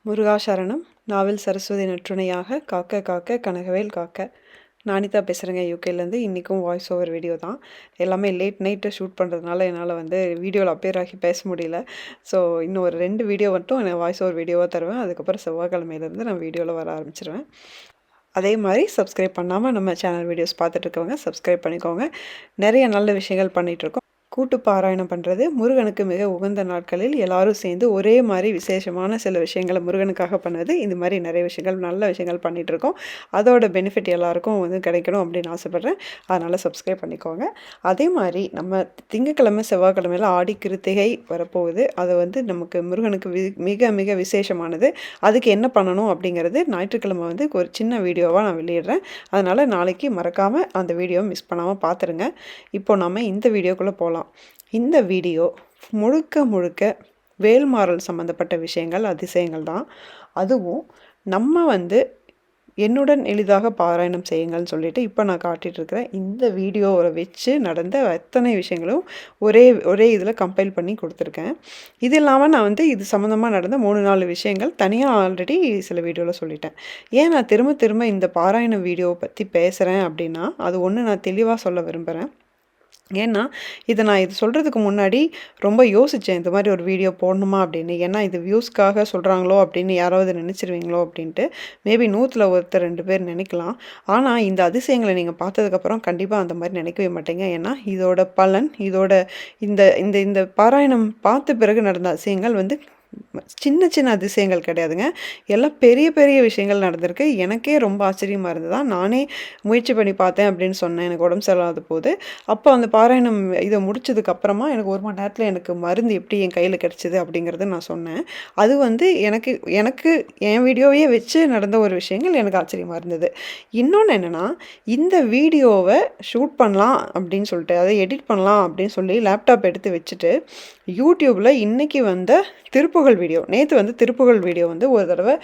முருகா சரணம். நாவல் சரஸ்வதி நற்றுணையாக காக்க காக்க கனகவேல் காக்க. நானிதா பேசுகிறேங்க யூகேலேருந்து. இன்றைக்கும் வாய்ஸ் ஓவர் வீடியோ தான். எல்லாமே லேட் நைட்டு ஷூட் பண்ணுறதுனால என்னால் வீடியோவில் அப்பேர் ஆகி பேச முடியல. ஸோ இன்னும் ஒரு 2 வீடியோ மட்டும் நான் வாய்ஸ் ஓவர் வீடியோவாக தருவேன். அதுக்கப்புறம் செவ்வாய்க்கிழமையிலேருந்து நான் வீடியோவில் வர ஆரம்பிச்சிருவேன். அதே மாதிரி சப்ஸ்கிரைப் பண்ணாமல் நம்ம சேனல் வீடியோஸ் பார்த்துட்ருக்கவங்க சப்ஸ்கிரைப் பண்ணிக்கோங்க. நிறைய நல்ல விஷயங்கள் பண்ணிகிட்ருக்கோம். கூட்டு பாராயணம் பண்ணுறது முருகனுக்கு மிக உகந்த நாட்களில் எல்லாரும் சேர்ந்து ஒரே மாதிரி விசேஷமான சில விஷயங்களை முருகனுக்காக பண்ணுவது. இந்த மாதிரி நிறைய விஷயங்கள் நல்ல விஷயங்கள் பண்ணிகிட்ருக்கோம். அதோட பெனிஃபிட் எல்லாருக்கும் கிடைக்கணும் அப்படின்னு ஆசைப்பட்றேன். அதனால் சப்ஸ்கிரைப் பண்ணிக்கோங்க. அதே மாதிரி நம்ம திங்கக்கிழமை செவ்வாய்க்கிழமையில் ஆடி கிருத்திகை வரப்போகுது. அது நமக்கு முருகனுக்கு மிக மிக விசேஷமானது. அதுக்கு என்ன பண்ணணும் அப்படிங்கிறது ஞாயிற்றுக்கிழமை ஒரு சின்ன வீடியோவாக நான் வெளியிடுறேன். அதனால் நாளைக்கு மறக்காமல் அந்த வீடியோவை மிஸ் பண்ணாமல் பார்த்துருங்க. இப்போ நம்ம இந்த வீடியோக்குள்ளே போகலாம். இந்த வீடியோ முழுக்க முழுக்க வேல்மாறல் சம்மந்தப்பட்ட விஷயங்கள், அதிசயங்கள் தான். அதுவும் நம்ம என்னுடன் எளிதாக பாராயணம் செய்யுங்கள்னு சொல்லிட்டு இப்போ நான் காட்டிகிட்ருக்கிறேன். இந்த வீடியோவை வச்சு நடந்த அத்தனை விஷயங்களும் ஒரே இதில் கம்பைல் பண்ணி கொடுத்துருக்கேன். இது இல்லாமல் நான் இது சம்மந்தமாக நடந்த 3-4 விஷயங்கள் தனியாக ஆல்ரெடி சில வீடியோவில் சொல்லிட்டேன். ஏன் நான் திரும்ப திரும்ப இந்த பாராயணம் வீடியோவை பற்றி பேசுகிறேன் அப்படின்னா, அது ஒன்று நான் தெளிவாக சொல்ல விரும்புகிறேன். ஏன்னா இது சொல்கிறதுக்கு முன்னாடி ரொம்ப யோசித்தேன், இந்த மாதிரி ஒரு வீடியோ போடணுமா அப்படின்னு. ஏன்னா இது வியூஸ்க்காக சொல்கிறாங்களோ அப்படின்னு யாராவது நினச்சிருவீங்களோ அப்படின்ட்டு. மேபி 100ல் ஒருத்தர் 2 பேர் நினைக்கலாம். ஆனால் இந்த அதிசயங்களை நீங்கள் பார்த்ததுக்கப்புறம் கண்டிப்பாக அந்த மாதிரி நினைக்கவே மாட்டீங்க. ஏன்னா இதோட பலன், இந்த இந்த இந்த பாராயணம் பார்த்த பிறகு நடந்த அதிசயங்கள் சின்ன சின்ன அதிசயங்கள் கிடையாதுங்க. எல்லாம் பெரிய பெரிய விஷயங்கள் நடந்திருக்கு. எனக்கே ரொம்ப ஆச்சரியமாக இருந்ததா. நானே முயற்சி பண்ணி பார்த்தேன் அப்படின்னு சொன்னேன். எனக்கு உடம்பு சரியில்லாத போது அப்போ அந்த பாராயணம் இதை முடிச்சதுக்கப்புறமா எனக்கு 1 மணி நேரத்தில் எனக்கு மருந்து எப்படி என் கையில் கிடச்சிது அப்படிங்கிறத நான் சொன்னேன். அது எனக்கு எனக்கு என் வீடியோவையே வச்சு நடந்த ஒரு விஷயங்கள் எனக்கு ஆச்சரியமாக இருந்தது. இன்னொன்று என்னென்னா, இந்த வீடியோவை ஷூட் பண்ணலாம் அப்படின்னு சொல்லிட்டு, அதை எடிட் பண்ணலாம் அப்படின்னு சொல்லி லேப்டாப் எடுத்து வச்சுட்டு யூடியூப்பில் இன்றைக்கி திருப்புகழ் வீடியோ, நேற்று திருப்புகழ் வீடியோ ஒரு தடவை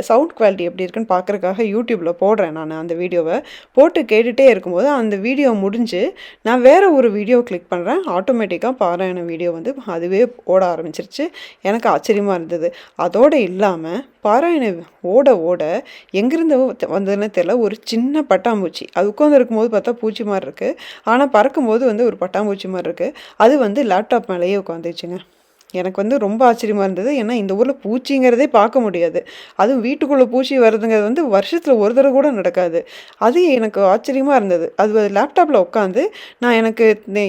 சவுண்ட் குவாலிட்டி எப்படி இருக்குன்னு பார்க்குறதுக்காக யூடியூப்பில் போடுறேன். நான் அந்த வீடியோவை போட்டு கேட்டுகிட்டே இருக்கும்போது அந்த வீடியோ முடிஞ்சு நான் வேறு ஒரு வீடியோ கிளிக் பண்ணுறேன். ஆட்டோமேட்டிக்காக பாராயண வீடியோ அதுவே ஓட ஆரம்பிச்சிருச்சு. எனக்கு ஆச்சரியமாக இருந்தது. அதோடு இல்லாமல் பாராயணம் ஓட ஓட எங்கேருந்து வந்ததுன்னு தெரியல, ஒரு சின்ன பட்டாம்பூச்சி அது உட்காந்துருக்கும்போது பார்த்தா பூச்சி மாதிரி இருக்குது. ஆனால் பறக்கும்போது ஒரு பட்டாம்பூச்சி மாதிரி இருக்குது. அது லேப்டாப் மேலேயே உட்காந்துச்சுங்க. எனக்கு ரொம்ப ஆச்சரியமாக இருந்தது. ஏன்னா இந்த ஊரில் பூச்சிங்கிறதே பார்க்க முடியாது. அதுவும் வீட்டுக்குள்ளே பூச்சி வருதுங்கிறது வருஷத்தில் ஒரு தடவை கூட நடக்காது. அது எனக்கு ஆச்சரியமாக இருந்தது. அது லேப்டாப்பில் உட்காந்து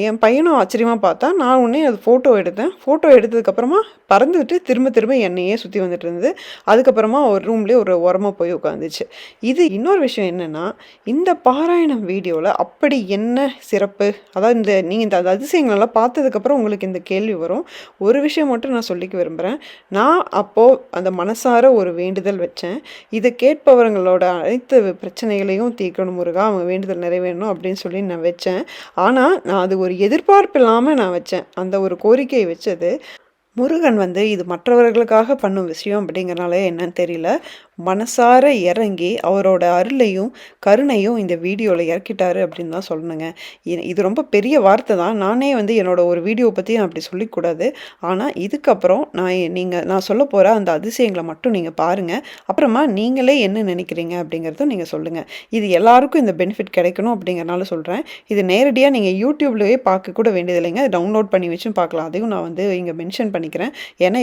என் பையனும் ஆச்சரியமாக பார்த்தா, நான் உடனே அது ஃபோட்டோ எடுத்தேன். ஃபோட்டோ எடுத்ததுக்கப்புறமா பறந்துவிட்டு திரும்ப திரும்ப என்னையே சுற்றி வந்துட்டு இருந்தது. அதுக்கப்புறமா ஒரு ரூம்லேயே ஒரு ஓரமாக போய் உட்காந்துச்சு. இது இன்னொரு விஷயம் என்னென்னா, இந்த பாராயணம் வீடியோவில் அப்படி என்ன சிறப்பு? அதாவது நீங்கள் இந்த அதிசயங்களெல்லாம் பார்த்ததுக்கப்புறம் உங்களுக்கு இந்த கேள்வி வரும். ஒரு விஷயம் மட்டும் நான் சொல்லிக்க விரும்புகிறேன். நான் அப்போது அந்த மனசார ஒரு வேண்டுதல் வச்சேன். இதை கேட்பவர்களோட அனைத்து பிரச்சனைகளையும் தீர்க்கணும் முருகா, அவங்க வேண்டுதல் நிறைவேறணும் அப்படின்னு சொல்லி நான் வச்சேன். ஆனால் நான் அது ஒரு எதிர்பார்ப்பு இல்லாமல் நான் வச்சேன். அந்த ஒரு கோரிக்கையை வச்சது முருகன் இது மற்றவர்களுக்காக பண்ணும் விஷயம் அப்படிங்கிறனால என்னன்னு தெரியல, மனசார இறங்கி அவரோட அருளையும் கருணையும் இந்த வீடியோவில் இறக்கிட்டாரு அப்படின்னு தான் சொல்லணுங்க. இது ரொம்ப பெரிய வார்த்தை தான். நானே என்னோட ஒரு வீடியோவை பற்றி நான் அப்படி சொல்லிக்கூடாது. ஆனால் இதுக்கப்புறம் நான் சொல்ல போகிற அந்த அதிசயங்களை மட்டும் நீங்கள் பாருங்கள். அப்புறமா நீங்களே என்ன நினைக்கிறீங்க அப்படிங்கிறதும் நீங்கள் சொல்லுங்கள். இது எல்லாருக்கும் இந்த பெனிஃபிட் கிடைக்கணும் அப்படிங்கிறனால சொல்கிறேன். இது நேரடியாக நீங்கள் யூடியூப்லேயே பார்க்க கூட வேண்டியதில்லைங்க. டவுன்லோட் பண்ணி வச்சும் பார்க்கலாம். அதையும் நான் இங்கே மென்ஷன் பண்ணிக்கிறேன். ஏன்னா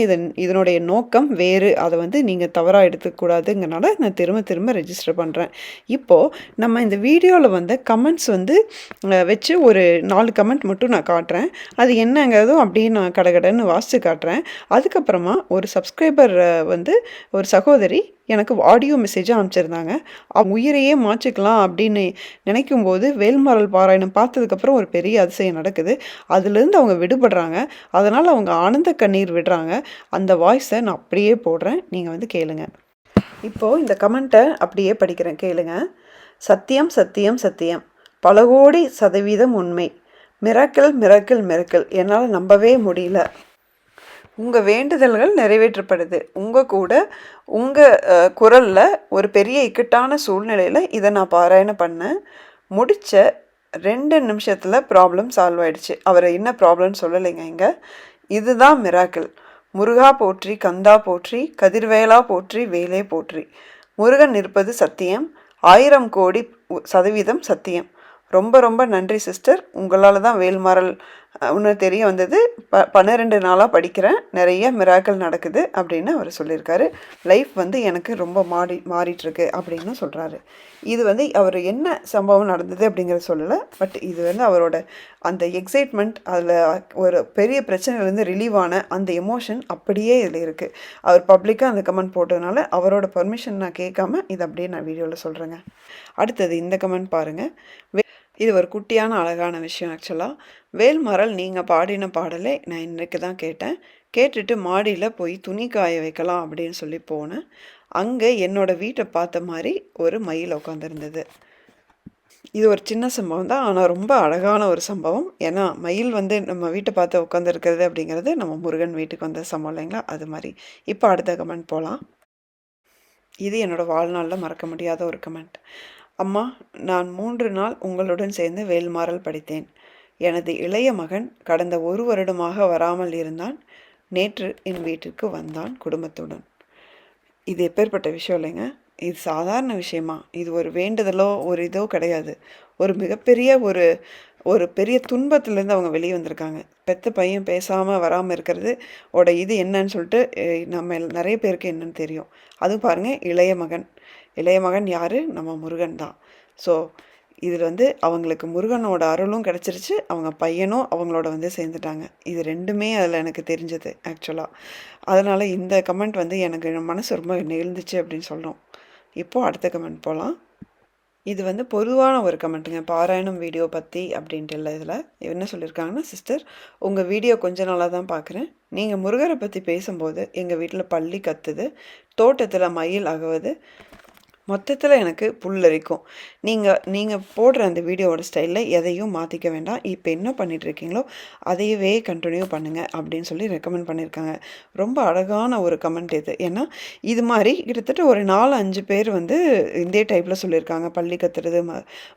இதனுடைய நோக்கம் வேறு. அதை நீங்கள் தவறாக எடுத்துக்கூடாதுங்கிறனால நான் திரும்ப திரும்ப ரெஜிஸ்டர் பண்ணுறேன். இப்போது நம்ம இந்த வீடியோவில் கமெண்ட்ஸ் வச்சு ஒரு 4 கமெண்ட் மட்டும் நான் காட்டுறேன். அது என்னங்கிறதும் அப்படியே நான் கடகடன்னு வாசித்து காட்டுறேன். அதுக்கப்புறமா ஒரு சப்ஸ்கிரைபர் ஒரு சகோதரி எனக்கு ஆடியோ மெசேஜாக அனுப்பிச்சிருந்தாங்க. அவங்க உயிரையே மாற்றிக்கலாம் அப்படின்னு நினைக்கும்போது வேல்மாறல் பாராயணம் பார்த்ததுக்கப்புறம் ஒரு பெரிய அதிசயம் நடக்குது. அதுலேருந்து அவங்க விடுபடுறாங்க. அதனால் அவங்க ஆனந்த கண்ணீர் விடுறாங்க. அந்த வாய்ஸை நான் அப்படியே போடுறேன். நீங்கள் கேளுங்க. இப்போது இந்த கமெண்ட்டை அப்படியே படிக்கிறேன், கேளுங்க. சத்தியம் சத்தியம் சத்தியம், பல கோடி சதவீதம் உண்மை. மிராக்கிள் மிராக்கிள் மிராக்கிள், என்னால் நம்பவே முடியல. உங்கள் வேண்டுதல்கள் நிறைவேற்றப்படுது. உங்கள் கூட உங்கள் குரலில் ஒரு பெரிய இக்கட்டான சூழ்நிலையில் இதை நான் பாராயணம் பண்ணேன். முடித்த 2 நிமிஷத்தில் ப்ராப்ளம் சால்வ் ஆகிடுச்சு. அவர் என்ன ப்ராப்ளம்னு சொல்லலைங்க இங்கே. இதுதான் மிராக்கிள். முருகா போற்றி, கந்தா போற்றி, கதிர்வேலா போற்றி, வேலே போற்றி. முருகன் இருப்பது சத்தியம், 1000 கோடி சதவீதம் சத்தியம். ரொம்ப ரொம்ப நன்றி சிஸ்டர். உங்களால் தான் வேல்மாறல் ஒன்று தெரிய வந்தது. 12 நாளாக படிக்கிறேன், நிறைய மிராக்கள் நடக்குது அப்படின்னு அவர் சொல்லியிருக்காரு. லைஃப் வந்து எனக்கு ரொம்ப மாறிட்டுருக்கு அப்படின்னு சொல்கிறாரு. இது வந்து அவர் என்ன சம்பவம் நடந்தது அப்படிங்கிறத சொல்லலை, பட் இது வந்து அவரோட அந்த எக்ஸைட்மெண்ட், அதில் ஒரு பெரிய பிரச்சனையிலேருந்து ரிலீவ் ஆன அந்த எமோஷன் அப்படியே இதில் இருக்குது. அவர் பப்ளிக்காக அந்த கமெண்ட் போட்டதுனால அவரோட பர்மிஷன் நான் கேட்காம இதை அப்படியே நான் வீடியோவில் சொல்கிறேங்க. அடுத்தது இந்த கமெண்ட் பாருங்கள். இது ஒரு குட்டியான அழகான விஷயம். ஆக்சுவலாக வேல்மாறல் நீங்கள் பாடின பாடலை நான் இன்றைக்கு தான் கேட்டேன். கேட்டுட்டு மாடியில் போய் துணி காய வைக்கலாம் அப்படின்னு சொல்லி போனேன். அங்கே என்னோடய வீட்டை பார்த்த மாதிரி ஒரு மயில் உட்காந்துருந்தது. இது ஒரு சின்ன சம்பவம் தான், ஆனால் ரொம்ப அழகான ஒரு சம்பவம். ஏன்னா மயில் வந்து நம்ம வீட்டை பார்த்து உட்காந்துருக்கிறது அப்படிங்கிறது நம்ம முருகன் வீட்டுக்கு வந்த சம்பவம் இல்லைங்களா, அது மாதிரி. இப்போ அடுத்த கமெண்ட் போகலாம். இது என்னோடய வாழ்நாளில் மறக்க முடியாத ஒரு கமெண்ட். அம்மா, நான் 3 நாள் உங்களுடன் சேர்ந்து வேல்மாறல் படித்தேன். எனது இளைய மகன் கடந்த 1 வருடமாக வராமல் இருந்தான். நேற்று என் வீட்டிற்கு வந்தான் குடும்பத்துடன். இது எப்பேற்பட்ட விஷயம் இல்லைங்க. இது சாதாரண விஷயமா? இது ஒரு வேண்டுதலோ ஒரு இதோ கிடையாது. ஒரு மிகப்பெரிய ஒரு பெரிய துன்பத்திலேருந்து அவங்க வெளியே வந்திருக்காங்க. பெத்த பையன் பேசாமல் வராமல் இருக்கிறது இது என்னன்னு சொல்லிட்டு நம்ம நிறைய பேருக்கு என்னன்னு தெரியும். அதுவும் பாருங்கள், இளைய மகன் யார்? நம்ம முருகன் தான். ஸோ இதில் வந்து அவங்களுக்கு முருகனோட அருளும் கிடச்சிருச்சு, அவங்க பையனும் அவங்களோட வந்து சேர்ந்துட்டாங்க. இது ரெண்டுமே அதில் எனக்கு தெரிஞ்சது ஆக்சுவலாக. அதனால் இந்த கமெண்ட் வந்து எனக்கு மனசு ரொம்ப நெகிழ்ந்துச்சு அப்படின்னு சொல்கிறோம். இப்போது அடுத்த கமெண்ட் போகலாம். இது வந்து பொதுவான ஒரு கமெண்ட்டுங்க, பாராயணம் வீடியோ பற்றி அப்படின்ட்டு இல்லை. இதில் என்ன சொல்லியிருக்காங்கன்னா, சிஸ்டர் உங்கள் வீடியோ கொஞ்ச நாளாக தான் பார்க்குறேன். நீங்கள் முருகரை பற்றி பேசும்போது எங்கள் வீட்டில் பள்ளி கத்துது, தோட்டத்தில் மயில் அகவுது, மொத்தத்தில் எனக்கு புல்லரிக்கும். நீங்கள் போடுற அந்த வீடியோவோட ஸ்டைலில் எதையும் மாற்றிக்க வேண்டாம். இப்போ என்ன பண்ணிகிட்ருக்கீங்களோ அதையவே கண்டினியூ பண்ணுங்கள் அப்படின்னு சொல்லி ரெக்கமெண்ட் பண்ணியிருக்காங்க. ரொம்ப அழகான ஒரு கமெண்ட் இது. ஏன்னா இது மாதிரி கிட்டத்தட்ட ஒரு 4-5 பேர் வந்து இதே டைப்பில் சொல்லியிருக்காங்க. பள்ளி கத்துறது,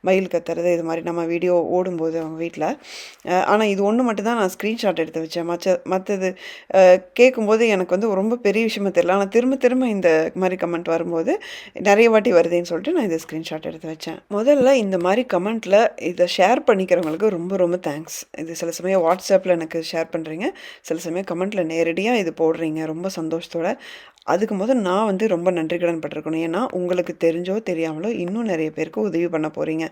மயில் கத்துறது, இது மாதிரி நம்ம வீடியோ ஓடும்போது அவங்க வீட்டில். ஆனால் இது ஒன்று மட்டும்தான் நான் ஸ்க்ரீன்ஷாட் எடுத்து வச்சேன். மற்றது கேட்கும்போது எனக்கு வந்து ரொம்ப பெரிய விஷயமா தெரியல. ஆனால் திரும்ப திரும்ப இந்த மாதிரி கமெண்ட் வரும்போது நிறைய வருதுன்னு சொல்லிட்டு நான் இதை ஸ்க்ரீன்ஷாட் எடுத்து வச்சேன். முதல்ல இந்த மாதிரி கமெண்ட்டில் இதை ஷேர் பண்ணிக்கிறவங்களுக்கு ரொம்ப ரொம்ப தேங்க்ஸ். இது சில சமயம் வாட்ஸ்அப்பில் எனக்கு ஷேர் பண்ணுறீங்க, சில சமயம் கமெண்ட்டில் நேரடியாக இது போடுறீங்க, ரொம்ப சந்தோஷத்தோட. அதுக்கு நான் வந்து ரொம்ப நன்றி கடன் பட்டிருக்கணும். ஏன்னா உங்களுக்கு தெரிஞ்சோ தெரியாமலோ இன்னும் நிறைய பேருக்கு உதவி பண்ண போகிறீங்க.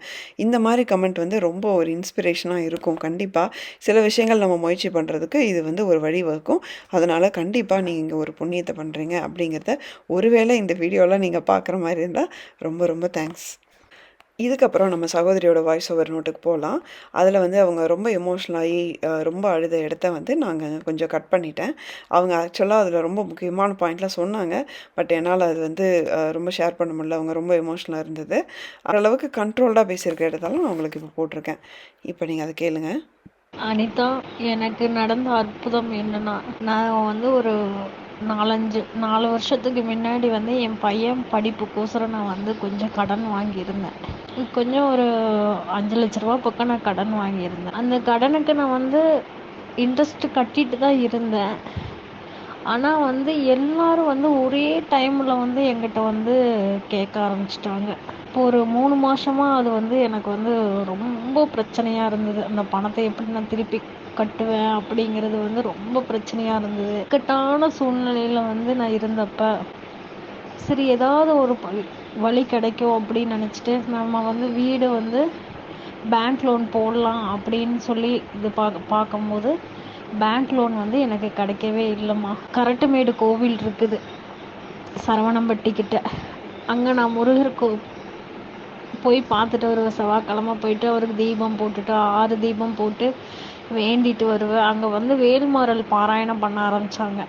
இந்த மாதிரி கமெண்ட் வந்து ரொம்ப ஒரு இன்ஸ்பிரேஷனாக இருக்கும். கண்டிப்பாக சில விஷயங்கள் நம்ம முயற்சி பண்ணுறதுக்கு இது வந்து ஒரு வழி வகுக்கும். அதனால் கண்டிப்பாக நீங்கள் ஒரு புண்ணியத்தை பண்ணுறீங்க அப்படிங்கிறத ஒருவேளை இந்த வீடியோவில் நீங்கள் பார்க்குற மாதிரி இருந்தால் ரொம்ப ரொம்ப தேங்க்ஸ். இதுக்கப்புறம் நம்ம சகோதரியோட வாய்ஸ் ஓவர் நோட்டுக்கு போகலாம். அதில் வந்து அவங்க ரொம்ப எமோஷ்னல் ஆகி ரொம்ப அழுத இடத்த வந்து நாங்கள் கொஞ்சம் கட் பண்ணிட்டேன். அவங்க ஆக்சுவலாக அதில் ரொம்ப முக்கியமான பாயிண்ட்லாம் சொன்னாங்க, பட் என்னால் அது வந்து ரொம்ப ஷேர் பண்ண முடியல. அவங்க ரொம்ப எமோஷ்னலாக இருந்தது. ஓரளவுக்கு கண்ட்ரோல்டாக பேசியிருக்க இடத்தாலும் நான் உங்களுக்கு இப்போ போட்டிருக்கேன். இப்போ நீங்கள் அதை கேளுங்க. அனிதா, எனக்கு நடந்த அற்புதம் என்னன்னா, நான் வந்து ஒரு 4 வருஷத்துக்கு முன்னாடி வந்து என் பையன் படிப்புக்கோசரம் நான் வந்து கொஞ்சம் கடன் வாங்கியிருந்தேன். கொஞ்சம் ஒரு 5 லட்ச ரூபா பக்கம் நான் கடன் வாங்கியிருந்தேன். அந்த கடனுக்கு நான் வந்து இன்ட்ரெஸ்ட் கட்டிட்டு தான் இருந்தேன். ஆனால் வந்து எல்லாரும் வந்து ஒரே டைமில் வந்து என்கிட்ட வந்து கேட்க ஆரம்பிச்சிட்டாங்க. இப்போ ஒரு 3 மாதமாக அது வந்து எனக்கு வந்து ரொம்ப பிரச்சனையாக இருந்தது. அந்த பணத்தை எப்படி நான் திருப்பி கட்டுவேன் அப்படிங்கிறது வந்து ரொம்ப பிரச்சனையாக இருந்தது. இக்கட்டான சூழ்நிலையில் வந்து நான் இருந்தப்ப சரி ஏதாவது ஒரு வழி கிடைக்கும் அப்படின்னு நினச்சிட்டு நம்ம வந்து வீடு வந்து பேங்க் லோன் போடலாம் அப்படின்னு சொல்லி இது பார்க்கும்போது பேங்க் லோன் வந்து எனக்கு கிடைக்கவே இல்லைம்மா. கரட்டுமேடு கோவில் இருக்குது சரவணம்பட்டி கிட்ட. அங்கே நான் முருகருக்கு போய் பார்த்துட்டு வருவேன். செவ்வாய்க்கிழமை போயிட்டு அவருக்கு தீபம் போட்டுட்டு 6 தீபம் போட்டு வேண்டிட்டு வருவேன். அங்கே வந்து வேல்மாறல் பாராயணம் பண்ண ஆரம்பித்தாங்க.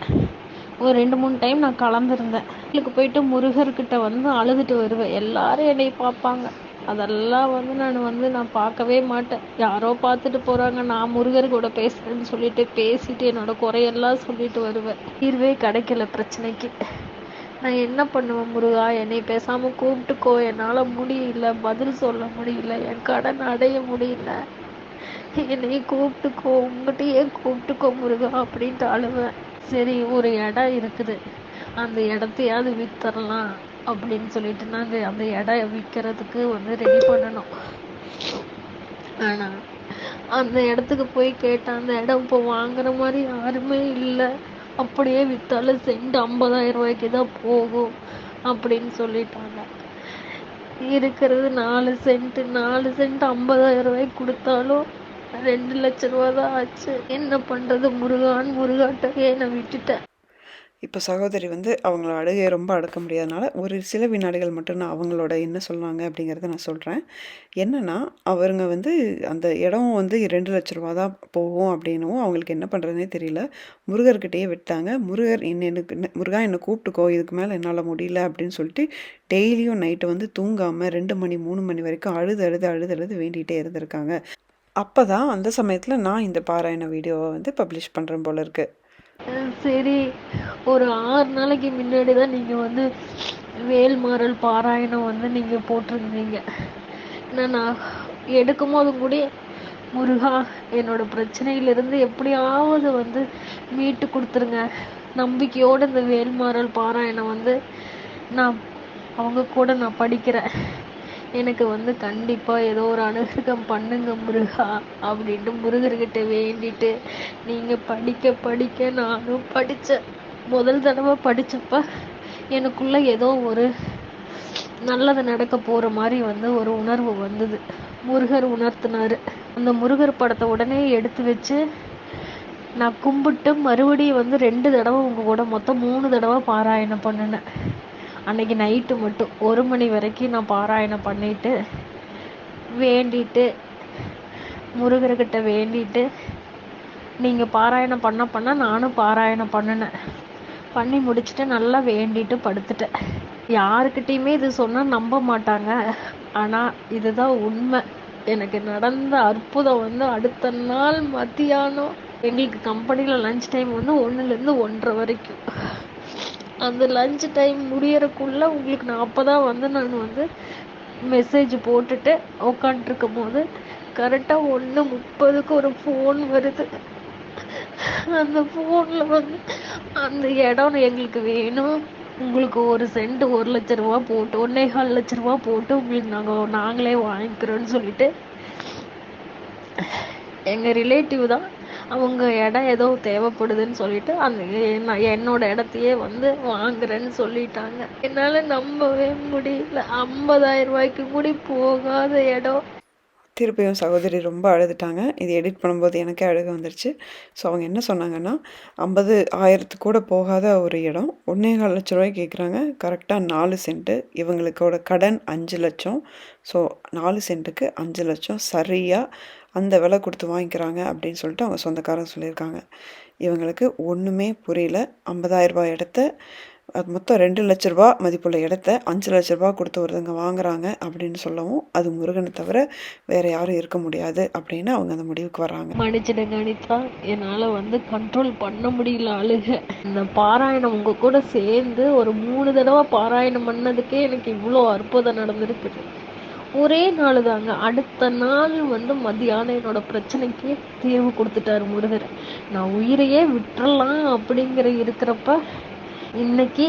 ஒரு 2-3 டைம் நான் கலந்துருந்தேன். இதுக்கு போயிட்டு முருகர்கிட்ட வந்து அழுதுட்டு வருவேன். எல்லாரும் என்னை பார்ப்பாங்க. அதெல்லாம் வந்து நான் பார்க்கவே மாட்டேன். யாரோ பார்த்துட்டு போகிறாங்க, நான் முருகர் கூட பேசுகிறேன்னு சொல்லிட்டு பேசிட்டு என்னோட குறையெல்லாம் சொல்லிட்டு வருவேன். தீர்வே கிடைக்கல பிரச்சனைக்கு. நான் என்ன பண்ணுவேன்? முருகா, என்னை பேசாமல் கூப்பிட்டுக்கோ, என்னால் முடியல, பதில் சொல்ல முடியல, என் கடன் அடைய முடியல, என்னை கூப்பிட்டுக்கோ, உங்கள்கிட்டயே கூப்பிட்டுக்கோ முருகா அப்படின்ட்டு அழுவேன். சரி ஒரு இடம் இருக்குது, அந்த இடத்தையாவது வித்தரலாம் அப்படின்னு சொல்லிட்டு நாங்கள் அந்த இடம் விற்கிறதுக்கு வந்து ரெடி பண்ணணும். ஆனா அந்த இடத்துக்கு போய் கேட்டேன், அந்த இடம் இப்போ வாங்குற மாதிரி யாருமே இல்லை, அப்படியே வித்தாலும் சென்ட் 50,000 ரூபாய்க்கு தான் போகும் அப்படின்னு சொல்லிட்டாங்க. இருக்கிறது 4 சென்ட், 4 சென்ட் 50,000 ரூபாய்க்கு கொடுத்தாலும் 2 லட்ச ரூபா தான் ஆச்சு. என்ன பண்றது, முருகான் முருகாட்டவே நான் விட்டுட்டேன். இப்போ சகோதரி வந்து அவங்கள அழுகையை ரொம்ப அடக்க முடியாதனால ஒரு சில வினாடிகள் மட்டும் நான் அவங்களோட என்ன சொன்னாங்க அப்படிங்கிறத நான் சொல்கிறேன். என்னன்னா, அவருங்க வந்து அந்த இடம் வந்து 2 லட்ச ரூபா தான் போகும் அப்படின்னவும் அவங்களுக்கு என்ன பண்ணுறதுனே தெரியல. முருகர்கிட்டயே விட்டாங்க. முருகர் முருகா என்னை கூப்பிட்டுக்கோ, இதுக்கு மேலே என்னால் முடியல அப்படின்னு சொல்லிட்டு டெய்லியும் நைட்டு வந்து தூங்காமல் 2 மணி 3 மணி வரைக்கும் அழுது அழுது அழுது அழுது வேண்டிகிட்டே இருந்திருக்காங்க. அப்போ தான் அந்த சமயத்தில் நான் இந்த பாராயண வீடியோவை வந்து பப்ளிஷ் பண்ணுறேன் போல இருக்கு. சரி, ஒரு 6 நாளைக்கு முன்னாடி தான் நீங்கள் வந்து வேல்மாறல் பாராயணம் வந்து நீங்கள் போட்டிருந்தீங்க. நான் எடுக்கும் போது கூட, முருகா என்னோட பிரச்சனையிலிருந்து எப்படியாவது வந்து மீட்டு கொடுத்துருங்க, நம்பிக்கையோடு இந்த வேல்மாறல் பாராயணம் வந்து நான் அவங்க கூட நான் படிக்கிறேன், எனக்கு வந்து கண்டிப்பாக ஏதோ ஒரு அனுகிரகம் பண்ணுங்க முருகா அப்படின்ட்டு முருகர்கிட்ட வேண்டிட்டு நீங்கள் படிக்க படிக்க நானும் படித்தேன். முதல் தடவை படித்தப்ப எனக்குள்ள ஏதோ ஒரு நல்லது நடக்க போகிற மாதிரி வந்து ஒரு உணர்வு வந்தது. முருகர் உணர்த்தினாரு. அந்த முருகர் படத்தை உடனே எடுத்து வச்சு நான் கும்பிட்டு மறுபடியும் வந்து 2 தடவை உங்கள் கூட மொத்தம் 3 தடவை பாராயணம் பண்ணினேன். அன்னைக்கு நைட்டு மட்டும் 1 மணி வரைக்கும் நான் பாராயணம் பண்ணிட்டு வேண்டிட்டு முருகர்கிட்ட வேண்டிட்டு, நீங்கள் பாராயணம் பண்ண நானும் பாராயணம் பண்ணினேன். பண்ணி முடிச்சுட்டு நல்லா வேண்டிட்டு படுத்துட்டேன். யாருக்கிட்டையுமே இது சொன்னால் நம்ப மாட்டாங்க, ஆனால் இதுதான் உண்மை. எனக்கு நடந்த அற்புதம் வந்து அடுத்த நாள் மத்தியானம் எங்களுக்கு கம்பெனியில் லஞ்ச் டைம் வந்து 1லேருந்து 1:30 வரைக்கும். அந்த லஞ்ச் டைம் முடியறக்குள்ள உங்களுக்கு நான் அப்போ தான் வந்து நான் வந்து மெசேஜ் போட்டுட்டு உட்காண்ட்ருக்கும் போது கரெக்டாக 1:30க்கு ஒரு ஃபோன் வருது. அந்த ஃபோனில் வந்து அந்த இடம் எங்களுக்கு வேணும், உங்களுக்கு 1 சென்ட் 1 லட்ச ரூபா போட்டு 1,4 லட்ச ரூபா போட்டு உங்களுக்கு நாங்களே வாங்கிக்கிறோன்னு சொல்லிட்டு, எங்கள் ரிலேட்டிவ் தான், அவங்க இடம் ஏதோ தேவைப்படுதுன்னு சொல்லிட்டு அந்த என்னோட இடத்தையே வந்து வாங்குறேன்னு சொல்லிட்டாங்க. என்னால் நம்பவே முடியல, 50,000 ரூபாய்க்கு கூட போகாத இடம். திருப்பியும் சகோதரி ரொம்ப அழுதுட்டாங்க. இது எடிட் பண்ணும்போது எனக்கே அழுக வந்துருச்சு. ஸோ அவங்க என்ன சொன்னாங்கன்னா, 50,000 கூட போகாத ஒரு இடம் 1,4 லட்ச ரூபாய்க்கு கேட்குறாங்க. கரெக்டாக 4 சென்ட்டு. இவங்களுக்கோட கடன் 5 லட்சம். ஸோ 4 சென்ட்டுக்கு 5 லட்சம் சரியாக அந்த விலை கொடுத்து வாங்கிக்கிறாங்க அப்படின்னு சொல்லிட்டு அவங்க சொந்தக்காரங்க சொல்லியிருக்காங்க. இவங்களுக்கு ஒன்றுமே புரியல. 50,000 ரூபாய் இடத்த, அது மொத்தம் 2 லட்ச ரூபா மதிப்புள்ள இடத்த 5 லட்ச ரூபா கொடுத்து ஒருத்தவங்க வாங்குறாங்க அப்படின்னு சொல்லவும், அது முருகனை தவிர வேற யாரும் இருக்க முடியாது அப்படின்னு அவங்க அந்த முடிவுக்கு வர்றாங்க. மன்னிச்சிடுங்க அனிதா, என்னால் வந்து கண்ட்ரோல் பண்ண முடியல அழுக. இந்த பாராயணம் உங்க கூட சேர்ந்து ஒரு 3 தடவை பாராயணம் பண்ணதுக்கே எனக்கு இவ்வளோ அற்புதம் நடந்திருக்குது. ஒரே நாள் தாங்க, அடுத்த நாள் வந்து மத்தியானம் என்னோட பிரச்சனைக்கு தீர்வு கொடுத்துட்டாரு முருகர். நான் உயிரையே விட்டுறலாம் அப்படிங்கிற இருக்கிறப்ப இன்னைக்கு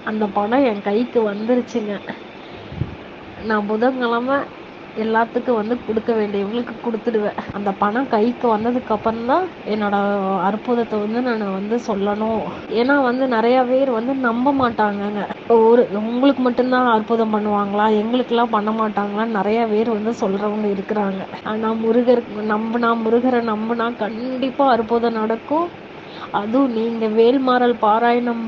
அந்த பணம் என் கைக்கு வந்துருச்சுங்க. நான் புதன்கிழமை எல்லாத்துக்கும் வந்து கொடுக்க வேண்டியவங்களுக்கு கொடுத்துடுவேன். அந்த பணம் கைக்கு வந்ததுக்கு அப்புறம் தான் என்னோட அற்புதத்தை வந்து நான் வந்து சொல்லணும். ஏன்னா வந்து நிறைய பேர் வந்து நம்ப மாட்டாங்கங்க. உங்களுக்கு மட்டும்தான் அற்புதம் பண்ணுவாங்களா, எங்களுக்கெல்லாம் பண்ண மாட்டாங்களான்னு நிறைய பேர் வந்து சொல்றவங்க இருக்கிறாங்க. ஆனா முருகரை நம்பினா கண்டிப்பா அற்புதம் நடக்கும். அதுவும் நீங்க வேல்மாறல் பாராயணம்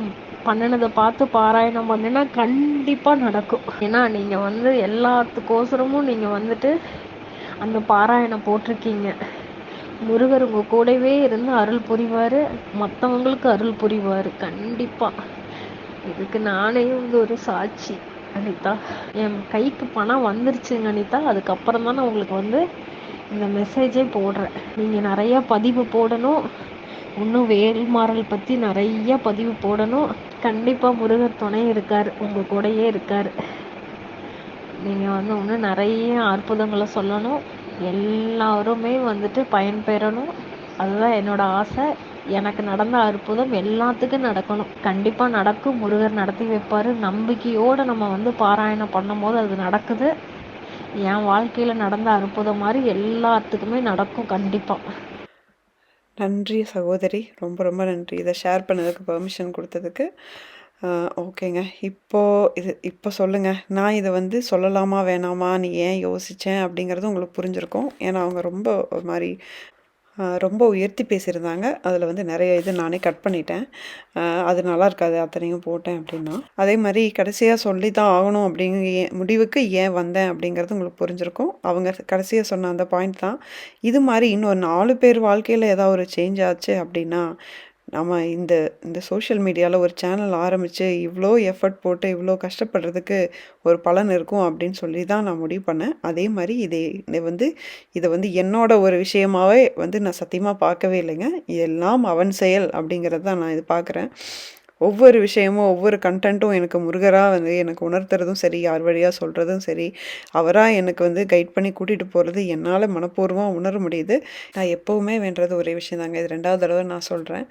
பண்ணினதை பார்த்து பாராயணம் பண்ணினா கண்டிப்பாக நடக்கும். ஏன்னா நீங்கள் வந்து எல்லாத்துக்கோசரமும் நீங்கள் வந்துட்டு அந்த பாராயணம் போட்டிருக்கீங்க. முருகர் உங்கள் கூடவே இருந்து அருள் புரிவார், மற்றவங்களுக்கு அருள் புரிவார் கண்டிப்பாக. இதுக்கு நானே வந்து ஒரு சாட்சி அனிதா. என் கைக்கு பணம் வந்துருச்சுங்க அனிதா. அதுக்கப்புறம் தான் நான் உங்களுக்கு வந்து இந்த மெசேஜே போடுறேன். நீங்கள் நிறையா பதிவு போடணும், இன்னும் வேல்மாறல் பற்றி நிறைய பதிவு போடணும். கண்டிப்பாக முருகர் துணை இருக்கார், உங்கள் கூடயே இருக்கார். நீங்கள் வந்து இன்னும் நிறைய அற்புதங்களை சொல்லணும், எல்லாருமே வந்துட்டு பயன்பெறணும். அதுதான் என்னோட ஆசை. எனக்கு நடந்த அற்புதம் எல்லாத்துக்கும் நடக்கணும். கண்டிப்பா நடக்கும். முருகர் நடத்தி வைப்பாரு. நம்பிக்கையோட நம்ம வந்து பாராயணம் பண்ணும்போது அது நடக்குது. என் வாழ்க்கையில நடந்த அற்புதம் மாரி எல்லாத்துக்குமே நடக்கும் கண்டிப்பா. நன்றி சகோதரி. ரொம்ப ரொம்ப நன்றி. இத ஷேர் பண்ணதுக்கு, பெர்மிஷன் குடுத்ததுக்கு. ஓகேங்க. இப்போ சொல்லுங்க. நான் இத வந்து சொல்லலாமா? வேணாமா? நீ ஏன் யோசிச்சேன்? அப்படிங்கிறது உங்களுக்கு புரிஞ்சிருக்கும். ஏன்னா, அவங்க ரொம்ப ஒரு மாரி ரொம்ப உயர்த்தி பேசியிருந்தாங்க. அதில வந்து நெறைய இது நானே கட் பண்ணிட்டேன். அது நல்லா இருக்காது அத்தனையும் போட்டேன் அப்படின்னா. அதே மாரி கடைசியா சொல்லி தான் ஆகணும் அப்படிங்கிற முடிவுக்கு ஏன் வந்தேன் அப்படிங்கிறது உங்களுக்கு புரிஞ்சிருக்கும். அவங்க கடைசியா சொன்ன அந்த பாயிண்ட் தான். இது மாரி இன்னொரு 4 பேர் வாழ்க்கையில ஏதாவது ஒரு சேஞ்ச் ஆச்சு அப்படின்னா, நம்ம இந்த இந்த சோஷியல் மீடியால ஒரு சேனல் ஆரம்பிச்சு, இவ்ளோ எஃபர்ட் போட்டு இவ்ளோ கஷ்டப்படுறதுக்கு ஒரு பலன் இருக்கும் அப்படின்னு சொல்லி தான் நான் முடிவு பண்ணேன். அதே மாரி இத வந்து என்னோட ஒரு விஷயமாவே வந்து நான் சத்தியமா பார்க்கவே இல்லைங்க. எல்லாம் அவன் செயல் அப்படிங்கிறது தான் நான் இது பார்க்குறேன். ஒவ்வொரு விஷயமும், ஒவ்வொரு கன்டென்ட்டும் எனக்கு முருகரா வந்து எனக்கு உணர்த்துறதும் சரி, யார் வழியா சொல்றதும் சரி, அவரா எனக்கு வந்து கைட் பண்ணி கூட்டிட்டு போறது என்னால மனப்பூர்வமா உணர முடியுது. நான் எப்பவுமே வேண்டுறது ஒரே விஷயம் தாங்க. இது 2வது தடவ நான் சொல்றேன்.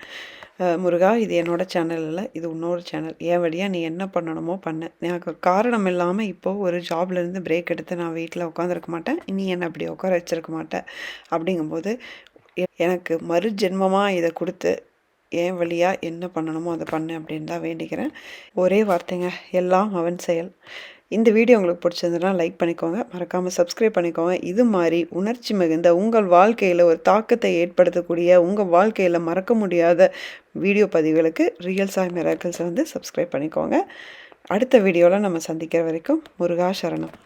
முருகா இது என்னோட சேனல் இல்ல. இது உன்னோட சேனல். என் வழியா நீ என்ன பண்ணணுமோ பண்ணு. எனக்கு காரணம் இல்லாம இப்போ ஒரு ஜாப்லேருந்து பிரேக் எடுத்து நான் வீட்ல உட்காந்துருக்க மாட்டேன். நீ என்ன அப்படி உட்கார வச்சிருக்க மாட்ட. அப்படிங்கும்போது எனக்கு மறுஜென்மமா இத குடுத்து என் வழியா என்ன பண்ணணுமோ அத பண்ணு அப்படின்னு தான் வேண்டிக்கிறேன். ஒரே வார்த்தைங்க. எல்லாம் அவன் செயல். இந்த வீடியோ உங்களுக்கு பிடிச்சிருந்ததுன்னா லைக் பண்ணிக்கோங்க. மறக்காம சப்ஸ்கிரைப் பண்ணிக்கோங்க. இது மாரி உணர்ச்சி மிகுந்த உங்கள் வாழ்க்கையில ஒரு தாக்கத்தை ஏற்படுத்தக்கூடிய, உங்க வாழ்க்கையில மறக்க முடியாத வீடியோ பதிவுகளுக்கு ரியல் சாய் மிராக்கிள்ஸ வந்து சப்ஸ்கிரைப் பண்ணிக்கோங்க. அடுத்த வீடியோல நம்ம சந்திக்கிற வரைக்கும் முருகா சரணம்.